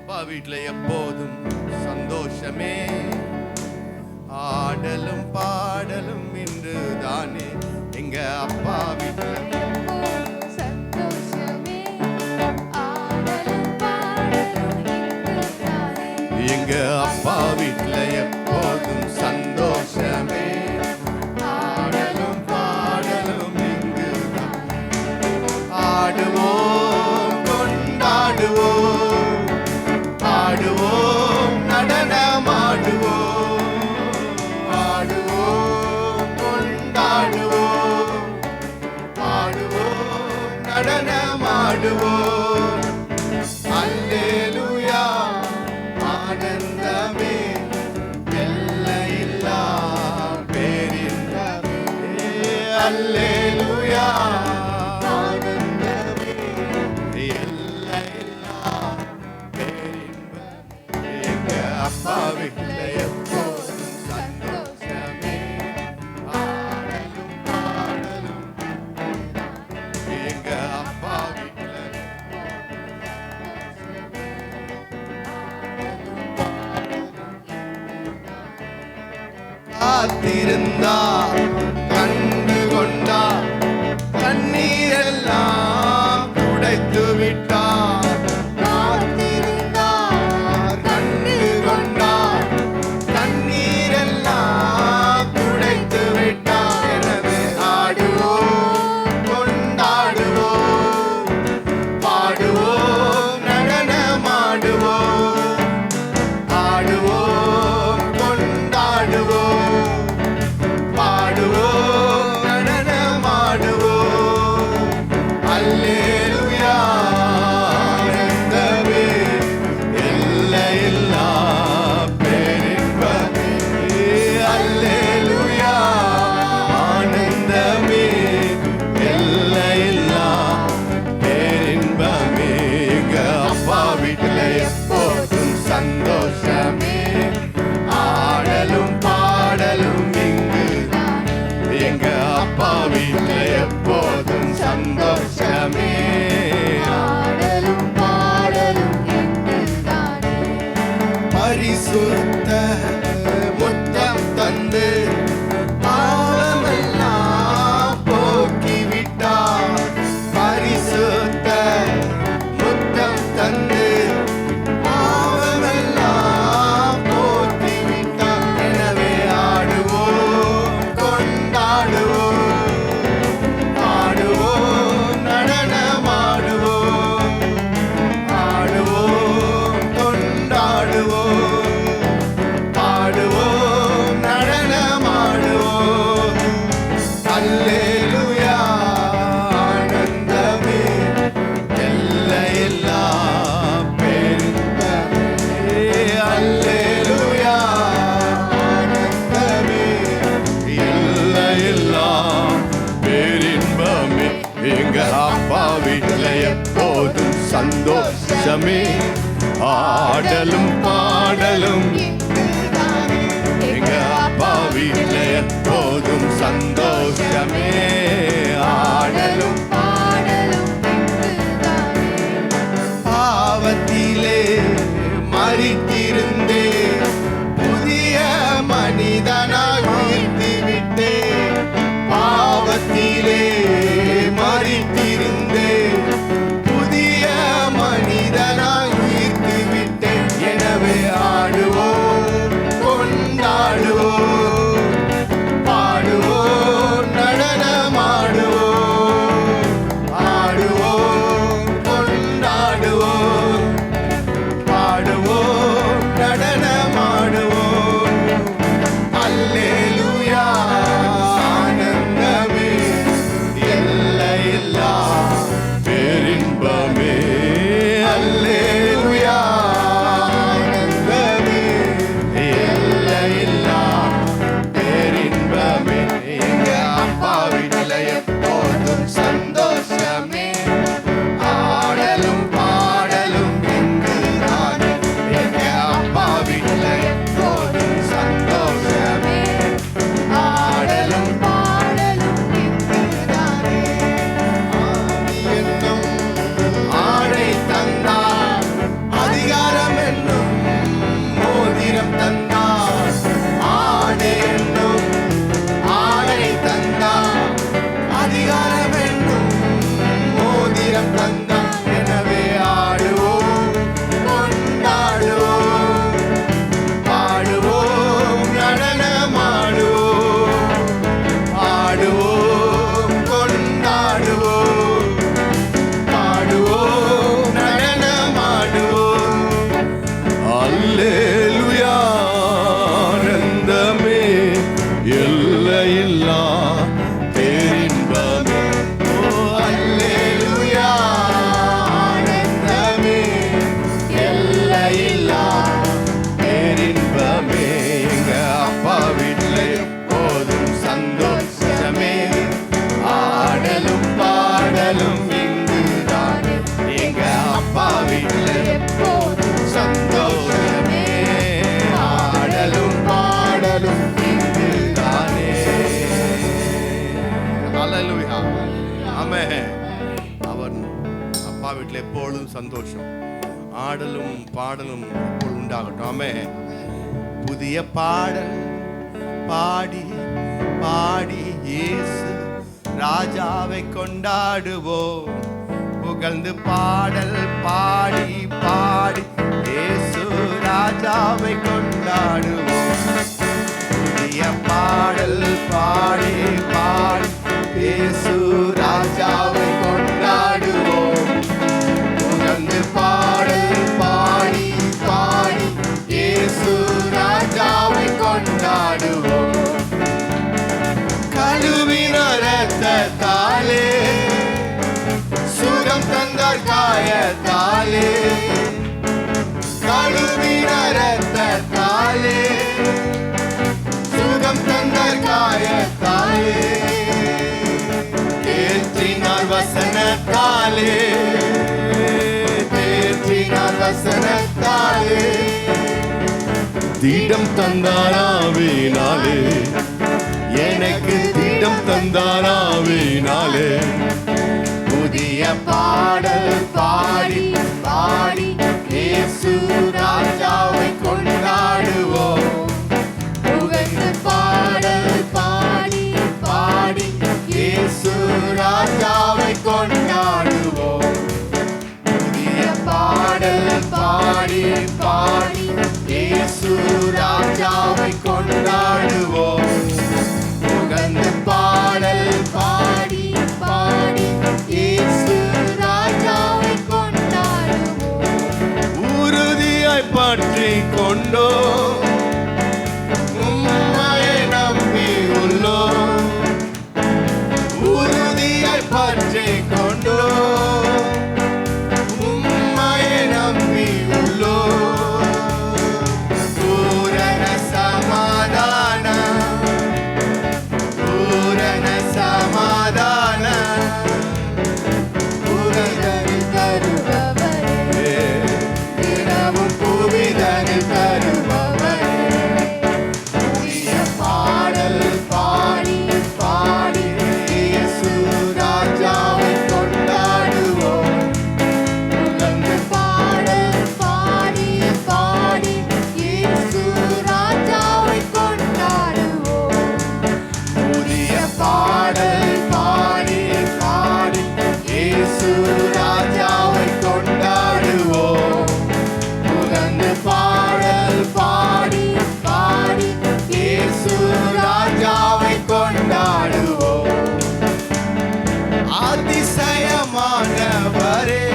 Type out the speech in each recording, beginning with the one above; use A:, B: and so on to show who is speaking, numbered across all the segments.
A: அப்பா வீட்டுல எப்போதும் சந்தோஷமே, ஆடலும் பாடலும் இன்று தானே. எங்க அப்பா வீட்டுல
B: சந்தோஷமே, ஆடலும் பாடலும் இன்று தானே.
A: எங்க அப்பா வீட்டுல எப்போதும் சந்தோஷமே, ஆடலும் பாடலும் இங்கு தானே. ஆடுவோம் கொண்டாடுவோம், ஆடுவோம் நடனமாடுவோம், ஆடுவோம் கொண்டாடுவோம், ஆடுவோம் நடனமாடுவோம். அல்லேலூயா ஆனந்தமே, எல்லையில்லா பேரின்பமே. அல்லேலூயா ஆனந்தமே, எல்லையில்லா பேரின்பமே. எங்க அப்பா வீட்டுல எப்போதும் சந்தோஷமே, ஆடலும் பாடலும். எங்க அப்பா வீட்டுல காத்திருந்தா கண்டு கொண்டா, கண்ணீரெல்லாம் துடைத்து விட்டார். காத்திருந்தார் கண்டு கொண்டார், கண்ணீரெல்லாம் துடைத்து விட்டார். எனவே ஆடுவோம் கொண்டாடுவோம், பாடுவோம் நடனமாடுவோம், ஆடுவோம் கொண்டாடுவோம், பாடுவோம் நடனமாடுவோம். அல்லேலூயா ஆனந்தமே, எல்லையில்லா பேரின்பமே. அல்லேலூயா ஆனந்தமே, எல்லையில்லா பேரின்பமே. எங்க அப்பா வீட்டுல எப்போதும் சந்தோஷமே, ஆடலும் பாடலும் இங்கு. எங்க அப்பா வீட்டுல எப்போதும் சந்தோஷமே,
B: ஆடலும் பாடலும் இன்று தானே.
A: பரிசுத்த முத்தம் தந்து பாவமெல்லாம் போக்கிவிட்டார். பரிசுத்த முத்தம் தந்து பாவமெல்லாம் போக்கிவிட்டார். எனவே ஆடுவோம் கொண்டாடுவோம், ஆடுவோம் நடனமாடுவோம், ஆடுவோம் கொண்டாடுவோம், பாடுவோம் நடனமாடுவோம். அல்லேலூயா ஆனந்தமே, எல்லையில்லா பேரின்பமே. அல்லேலூயா ஆனந்தமே, எல்லையில்லா பேரின்பமே. எங்க அப்பா வீட்டுல எப்போதும் சந்தோஷமே, ஆடலும் பாடலும். எங்க அப்பா வீட்டுல எப்போதும் சந்தோஷமே, ஆடலும்
B: பாடலும் இன்று தானே.
A: பாவத்திலே மரித்திருந்தே புதிய மனிதனாய் உயிர்த்து விட்டே. பாவத்திலே மரித்திருந்தே புதிய மனிதனாய் உயிர்த்து விட்டே. எனவே ஆடுவோம் கொண்டாடுவோம், பாடுவோம் நடனமாடுவோம், ஆடுவோம் கொண்டாடுவோம், பாடுவோம் வீட்டில் எப்பொழுதும் சந்தோஷம், ஆடலும் பாடலும் எப்பொழுதும் உண்டாகட்டும். ஆமென். புதிய பாடல் பாடி பாடி இயேசு ராஜாவை கொண்டாடுவோம். புகழ்ந்து பாடல் பாடி பாடி இயேசு ராஜாவை கொண்டாடுவோம். புதிய பாடல் பாடி பாடி இயேசு ராஜாவை கொண்டாடுவோம். புகழ்ந்து பாடல் பாடி பாடி இயேசு ராஜாவை கொண்டாடுவோம். கழுவின இரத்தத்தாலே சுகம் தந்தார் காயத்தாலே, கழுவின இரத்தத்தாலே சுகம் தந்தார் காயத்தாலே, தேற்றினார் வசனத்தாலே, தேற்றினார் வசனத்தாலே, திடம் தந்தாராவினாலே, எனக்கு திடம் தந்தாராவினாலே. புதிய பாடல் பாடி பாடி இயேசு ராஜாவை கொண்டாடுவோம். புகழ்ந்து பாடல் பாடி பாடி இயேசு ராஜாவை கொண்டாடுவோம். புதிய பாடல் பாடி பாடி இயேசு ராஜாவை கொண்டாடுவோம். புகழ்ந்து பாடல் பாடி பாடி இயேசு ராஜாவை கொண்டாடுவோம். உறுதியாய் பற்றி கொண்டோ உம்மையை நம்பி உள்ளோம். உறுதியாய் பற்றி கொண்டோ உம்மையை நம்பி உள்ளோம். பூரண சமாதான பூரண சமாதான புகழ்தனில் தருபவரே, தினமும் புவிதனில் தருபவரே. புதிய பாடல் பாடி பாடி இயேசு ராஜாவை கொண்டாடுவோம். புகழ்ந்து பாடல் பாடி பாடி இயேசு ராஜாவை கொண்டாடுவோம். புதிய பாடல் பாடி பாடி இயேசு ராஜாவை கொண்டாடுவோம். புகழ்ந்து பாடல் பாடி பாடி இயேசு ராஜாவை கொண்டாடுவோம். அதிசயமானவரே,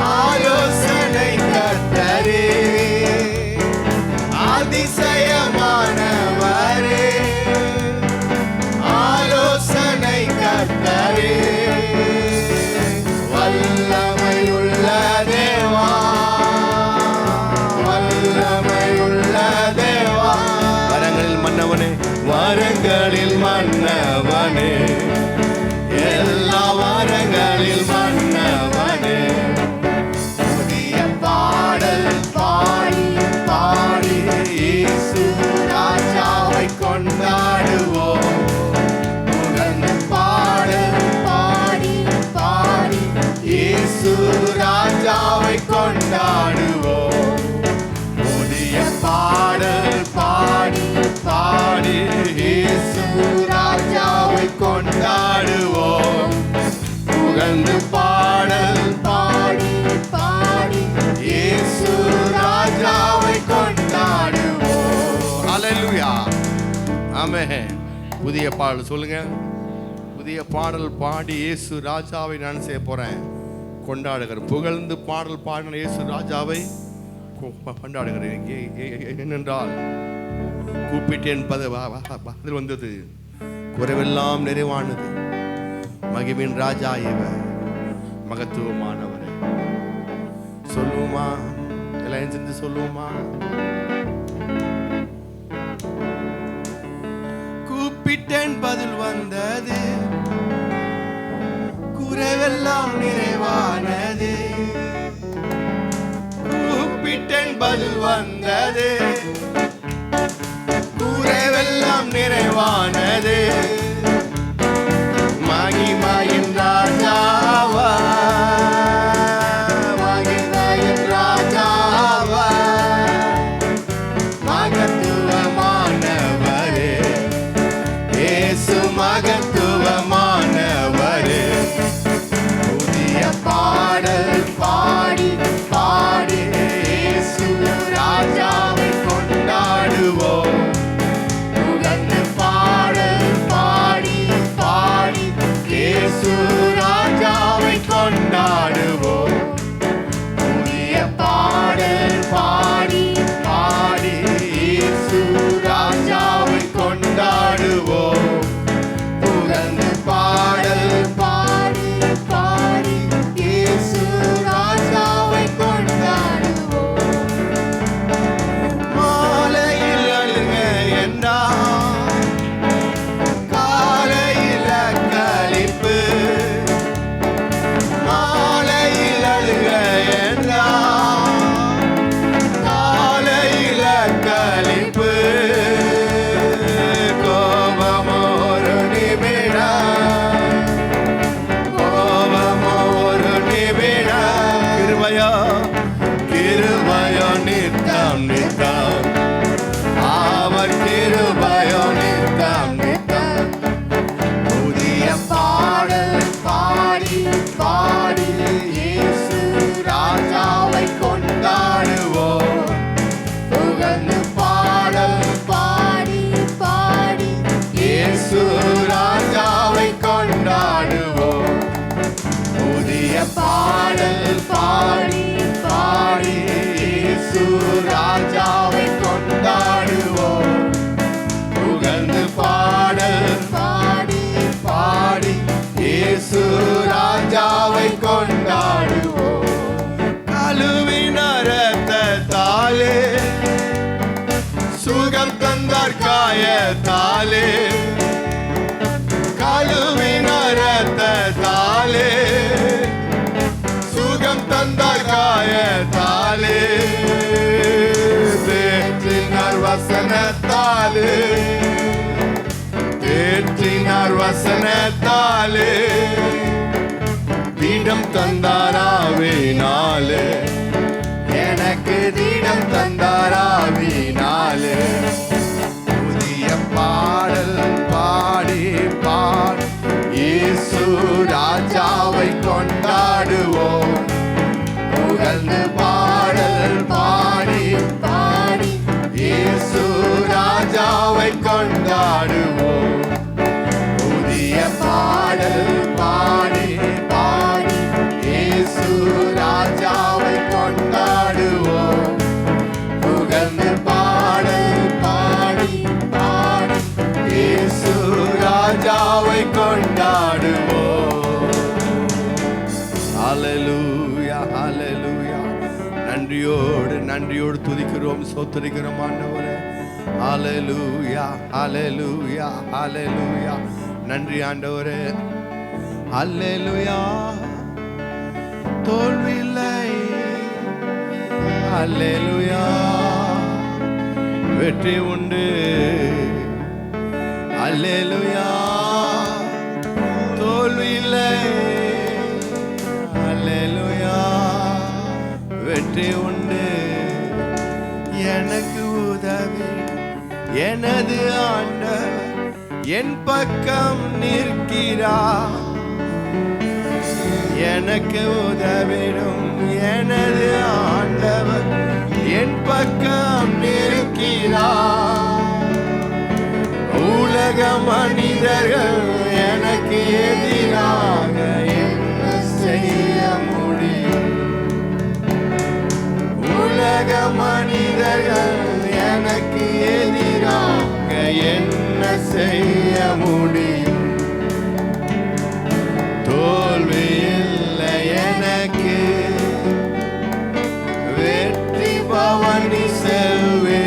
A: ஆலோசனை கர்த்தரே, அதிசயமானவரே, ஆலோசனை கர்த்தரே, வல்லமையுள்ள தேவா, வல்லமையுள்ள தேவா. வரங்களில் மன்னவனே, வரங்களில் மன்னவனே, எல்லா வரங்களில் மன்னவனே. புதிய பாடல் பாடி பாடி இயேசு ராஜாவை கொண்டாடுவோம். புகழ்ந்து பாடல் பாடி பாடி இயேசு ராஜாவை கொண்டாடுவோம். புதிய பாடல் பாடி பாடி இயேசு ராஜாவை கொண்டாடுவோம். புகழ்ந்து பாடல் பாடி பாடி இயேசு ராஜாவை கொண்டாடுவோம். ஹல்லேலூயா. ஆமென். புதிய பாடல் சொல்லுங்க. புதிய பாடல் பாடி இயேசு ராஜாவை நான் செய்ய போறேன், கொண்டாடுகிறேன். புகழ்ந்து பாடல் பாடின இயேசு ராஜாவை கொண்டாடுகிறேன். ஏனென்றால் கூப்பிட்டேன், பதில் வந்தது, குறைவெல்லாம் நிறைவானது. மகிமின் ராஜா இவர், மகத்துவமானவரே. சொல்லுமா, எல்லாம் சேர்ந்து சொல்லுமா. கூப்பிட்டேன், பதில் வந்தது, குறைவெல்லாம் நிறைவானது. கூப்பிட்டேன், பதில் வந்தது, குறைவெல்லாம் நிறைவானது. மகிமையின் ராஜாவா ரத்தத்தாலே கழுவின ரத்தத்தாலே சுகம் தந்த காயத்தாலே தேற்றினார் வசனத்தாலே தேற்றினார் வசனத்தாலே திடம் தந்தாராவினாலே எனக்கு திடம் தந்தாராவினாலே புதிய பாடல் பாடி பாடி இயேசு ராஜாவை கொண்டாடுவோம் புகழ்ந்து பாடல் பாடி பாடி இயேசு ராஜாவை கொண்டாடுவோம் புதிய பாடல் பாடி பாடி இயேசு ராஜாவை கொண்டாடுவோம் புகழ்ந்து பாடல் பாடி பாடி இயேசு ராஜாவை கொண்டாடுவோம். ஹல்லேலூயா ஹல்லேலூயா. நன்றியோடு துதிக்கிறோம், ஸ்தோத்திரிக்கிறோம் ஆண்டவரே. ஹல்லேலூயா ஹல்லேலூயா ஹல்லேலூயா. நன்றி ஆண்டவரே. ஹல்லேலூயா. தோல்வியில்லை. ஹல்லேலூயா. வெற்றி உண்டு. ஹல்லேலூயா. தோல்வியில்லை. ஹல்லேலூயா. வெற்றி உண்டு. எனக்கு உதவி எனது ஆண்டவர் என் பக்கம் நிற்கிறார். எனக்கு உதவிடும் எனது ஆண்டவர் என் பக்கம் நிற்கிறார். உலக மனிதர்கள் எனக்கு எதிராக என்ன செய்ய முடியும்? உலக மனிதர்கள் எனக்கு எதிராக என்ன செய்ய முடியும்? தோல்வி இல்லை எனக்கு, வெற்றி பவனி செல்வே.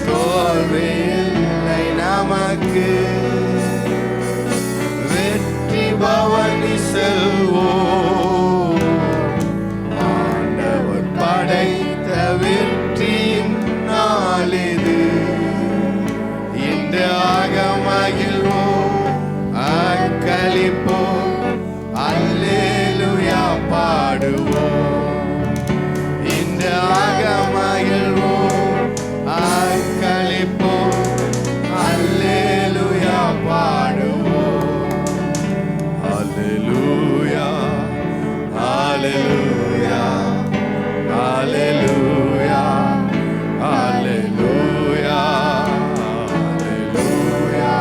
A: தோல்வி இல்லை நமக்கு, வெற்றி பவனி செல்வோம். ஆண்டவர் படைத்த வெற்றியின் நாளிது. இந்த ஆகமகிழ்வோம், அக்களிப்போம், அல்லேலூயா பாடுவோம். இந்த ஆகமகிழ்வோம், அக்களிப்போம், அல்லேலூயா பாடுவோம். அல்லேலூயா அல்லேலூயா அல்லேலூயா அல்லேலூயா அல்லேலூயா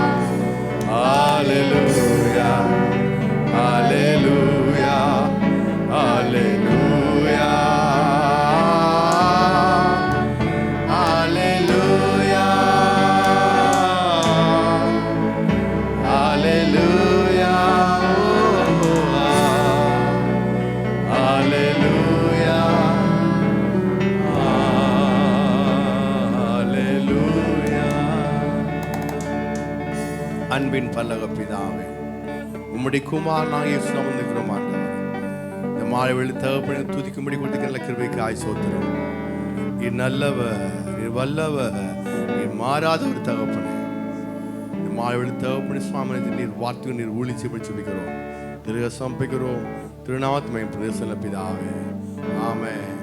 A: அல்லேலூயா அல்லேலூயா அல்லேலூயா அல்லேலூயா அல்லேலூயா அல்லேலூயா. அன்பின் பல்லக பிதாவே, உம்முடைய குமாரனாகிய இயேசு நாமத்தில் இருக்கிறோம் ஆண்டவரே. இந்த மாலை வேளை தகப்பனை துதிக்கும்படி கொடுத்துக்கிற கிருபைக்கு ஆசோத்திரம். நீர் நல்லவர், நீர் வல்லவர், நீர் மாறாத ஒரு தகப்பனே. இந்த மாலை வேளை தகப்பனை சுவாமி நீர் வார்த்தையை நீர் ஊழிச்சு பிடிச்சிருக்கிறோம். திருக சம்பிக்கிறோம். திருநாமத்துமை பிரதேச பிதாவே. ஆமென்.